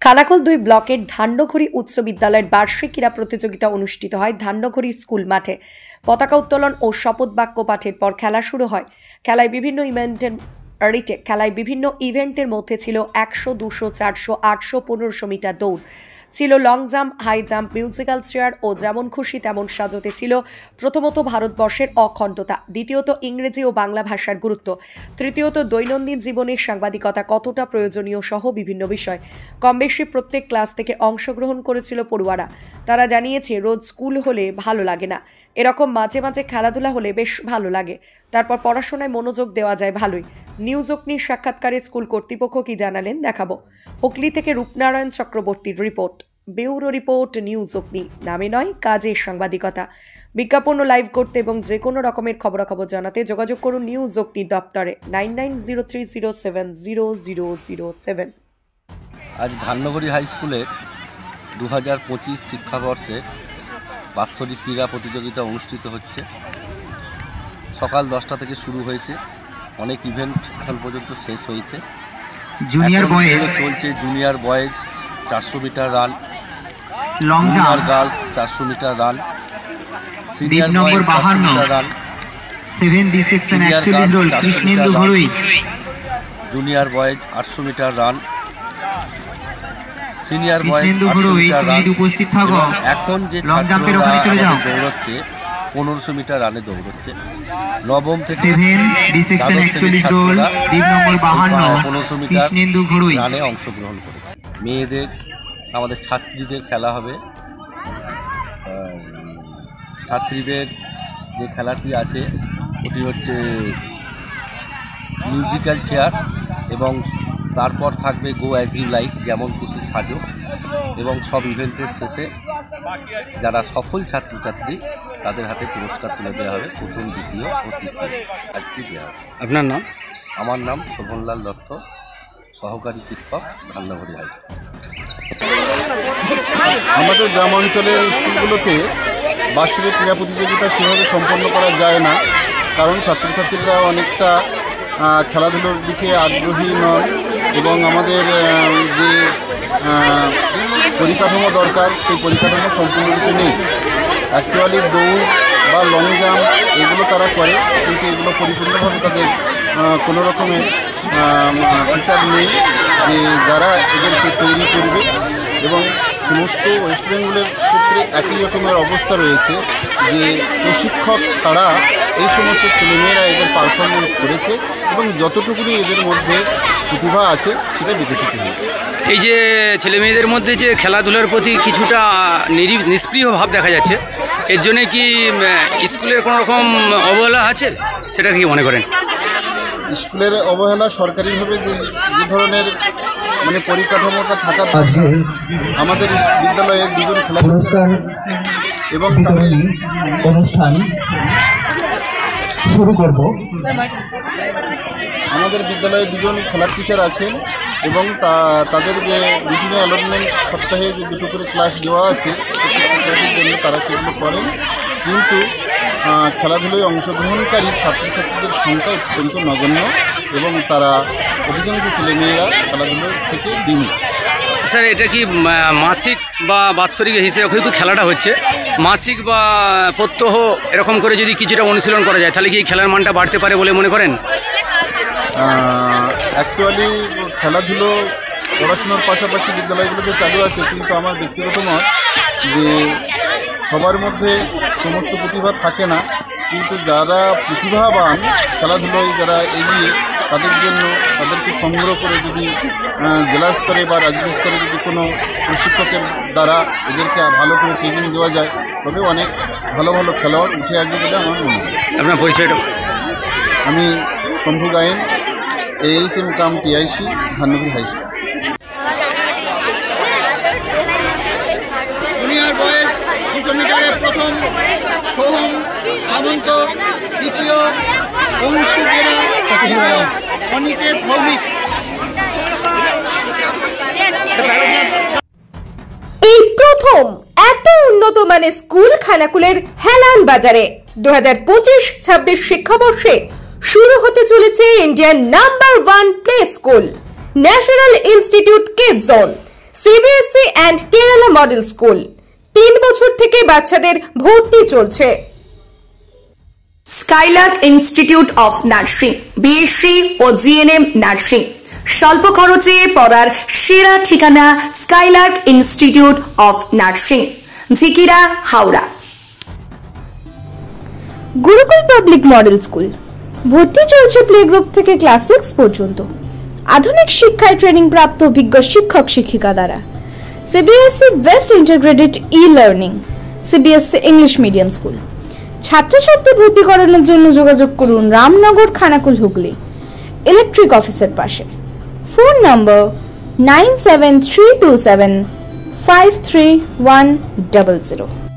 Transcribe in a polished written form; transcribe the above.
খানাকুল 2 ব্লকের ধান্যঘড়ি উচ্চ বিদ্যালয়ের বার্ষিক ক্রীড়া প্রতিযোগিতা অনুষ্ঠিত হয় ধান্যঘড়ি স্কুল মাঠে। পতাকা উত্তোলন ও শপথ বাক্য পাঠের পর খেলা শুরু হয়। খেলায় বিভিন্ন ইভেন্টের মধ্যে ছিল 100, 200, 400, 800, 1500 মিটার দৌড়, ছিল long jump, high jump, musical chair ও যেমন খুশি তেমন সাজতে ছিল প্রথমত ভারতবর্ষের অখণ্ডতা, দ্বিতীয়ত ইংরেজি ও বাংলা ভাষার গুরুত্ব, তৃতীয়ত দৈনন্দিন জীবনে সাংবাদিকতা কতটা প্রয়োজনীয় সহ বিভিন্ন বিষয়। কম বেশি প্রত্যেক ক্লাস থেকে অংশগ্রহণ করেছিল পড়ুয়ারা। তারা জানিয়েছে রোজ স্কুল হলে ভালো লাগে না, এরকম মাঝে মাঝে খেলাধুলা হলে বেশ ভালো লাগে, তারপর পড়াশোনায় মনোযোগ দেওয়া যায় ভালোই। নিউজ অগ্নির সাক্ষাৎকারে স্কুল কর্তৃপক্ষ কি জানালেন দেখাবো। হুগলি থেকে রূপনারায়ণ চক্রবর্তীর রিপোর্ট। ব্যুরো রিপোর্ট, নিউজ অগ্নি। নামে নয়, কাজের সাংবাদিকতা। বিজ্ঞাপন ও লাইভ করতে এবং যে কোনো রকমের খবরাখবর জানাতে যোগাযোগ করুন নিউজ অগ্নি দপ্তরে 9903070007। আজ ধান্যঘড়ি হাই স্কুলের 2025 শিক্ষাবর্ষে বাৎসরিক ক্রীড়া প্রতিযোগিতা অনুষ্ঠিত হচ্ছে। সকাল 10টা থেকে শুরু হয়েছে, অনেক ইভেন্ট এখন পর্যন্ত শেষ হয়েছে। জুনিয়র বয়েজ চলছে, junior boys 400 metre run, long jump girls 400 metre run, senior number 52 metre run, 7D section 41 roll Krishnendu ঘড়ুই, junior boys 800 metre run, senior boys 800 metre run উপস্থিত থাকো। এখন যে লং জাম্পের ওখানে চলে যাও, দৌড়চ্ছে 1500 মিটার রানে দৌড়চ্ছে। নবম থেকে 7D সেকশন 41 রোল টিম নম্বর 52 1500 মিটার কৃষ্ণেন্দু ঘড়ুই রানে অংশগ্রহণ করেছে। মেয়েদের আমাদের ছাত্রীদের খেলা হবে। ছাত্রীদের যে খেলাটি আছে ওটি হচ্ছে মিউজিক্যাল চেয়ার, এবং তারপর থাকবে গো অ্যাজ ইউ লাইক, যেমন খুশি সাজো, এবং সব ইভেন্টের শেষে যারা সফল ছাত্রছাত্রী তাদের হাতে পুরস্কার তুলে দেওয়া হবে, প্রথম, দ্বিতীয় ও তৃতীয় আজকে দেওয়া হবে। আপনার নাম? আমার নাম শোভনলাল দত্ত, সহকারী শিক্ষক, ধান্যঘড়ি হাই স্কুল। আমাদের গ্রাম অঞ্চলের স্কুলগুলোতে বার্ষিক ক্রীড়া প্রতিযোগিতা সেভাবে সম্পন্ন করা যায় না, কারণ ছাত্রছাত্রীরা অনেকটা খেলাধুলোর দিকে আগ্রহী নন, এবং আমাদের যে পরিকাঠামো দরকার সেই পরিকাঠামো সম্পূর্ণরূপে নেই। অ্যাকচুয়ালি দৌড় বা লং জাম্প এগুলো তারা করে, কিন্তু এগুলো পরিপূর্ণভাবে তাদের কোনো রকমের টিচার নেই যে যারা এদেরকে তৈরি করবে, এবং সমস্ত ওয়েস্ট বেঙ্গলের ক্ষেত্রে একই রকমের অবস্থা রয়েছে যে প্রশিক্ষক ছাড়া এই সমস্ত ছেলেমেয়েরা এদের পারফরমেন্স করেছে এবং যতটুকুনি এদের মধ্যে প্রতিভা আছে সেটা বিকশিত হয়েছে। এই যে ছেলেমেয়েদের মধ্যে যে খেলাধুলার প্রতি কিছুটা নিষ্ক্রিয় ভাব দেখা যাচ্ছে, এর জন্যে কি স্কুলের কোনো রকম অবহেলা আছে, সেটা কি মনে করেন? স্কুলের অবহেলা সরকারিভাবে যে ধরনের পরিকাঠামোটা থাকা আমাদের বিদ্যালয়ে দুজন খেলা এবং অনুষ্ঠান শুরু করব। আমাদের বিদ্যালয়ে দুজন খেলার টিচার আছেন, এবং তাদের যে বিভিন্ন অ্যালটমেন্ট সপ্তাহে যে দুটো করে ক্লাস দেওয়া আছে ক্লাসের জন্য তারা সেগুলো করেন, কিন্তু খেলাধুলায় অংশগ্রহণকারী ছাত্রছাত্রীদের সংখ্যা অত্যন্ত নগণ্য, এবং তারা অধিকাংশ ছেলেমেয়েরা খেলাধুলো থেকে দিনই। স্যার, এটা কি মাসিক বা বাৎসরিক হিসেবে যেহেতু খেলাটা হচ্ছে, মাসিক বা প্রত্যহ এরকম করে যদি কিছুটা অনুশীলন করা যায় তাহলে কি খেলার মানটা বাড়তে পারে বলে মনে করেন? অ্যাকচুয়ালি খেলাধুলো পড়াশোনার পাশাপাশি বিদ্যালয়গুলোতে চালু আছে, কিন্তু আমার ব্যক্তিগত মত যে সবার মধ্যে সমস্ত প্রতিভা থাকে না, কিন্তু যারা প্রতিভাবান খেলাধুলোয় যারা এগিয়ে তাদের জন্য তাদেরকে সংগ্রহ করে যদি জেলা স্তরে বা রাজ্য স্তরে যদি কোনো প্রশিক্ষকের দ্বারা এদেরকে ভালো করে ট্রেনিং দেওয়া যায় তবে অনেক ভালো ভালো খেলোয়াড় উঠে আসবে বলে আমার মনে হয়। আপনার পরিচয়টা? আমি Shambhu Gayen, AHM cum PIC, Dhanyaghori high school. Junior boys 200 মিটারে প্রথম সোহম সামন্ত, দ্বিতীয় অংশু বেরা, অনিকেত ভৌমিক। এই প্রথম এত উন্নত মানের স্কুল খানাকুলের হেলান বাজারে 2025-26 শিক্ষাবর্ষে শুরু হতে চলেছে Indian number 1 play school national institute kids zone. CBSE and Kerala model school. 3 বছর থেকে বাচ্চাদের ভর্তি চলছে। Skylark institute of nursing, BSc ও জিএনএম নার্সিং। স্বল্প খরচে পড়ার সেরা ঠিকানা Skylark institute of nursing, Jhikira, Howrah. Gurukul public model school, ভর্তি চলছে প্লে গ্রুপ থেকে ক্লাস 6 পর্যন্ত। আধুনিক শিক্ষায় ট্রেনিং প্রাপ্ত অভিজ্ঞ শিক্ষক শিক্ষিকা দ্বারা। CBSE best integrated e-learning, CBSE English medium school. ছাত্রছাত্রী ভর্তি করানোর জন্য যোগাযোগ করুন রামনগর, খানাকুল, হুগলি, ইলেকট্রিক অফিসের পাশে। ফোন নম্বর 9732753100।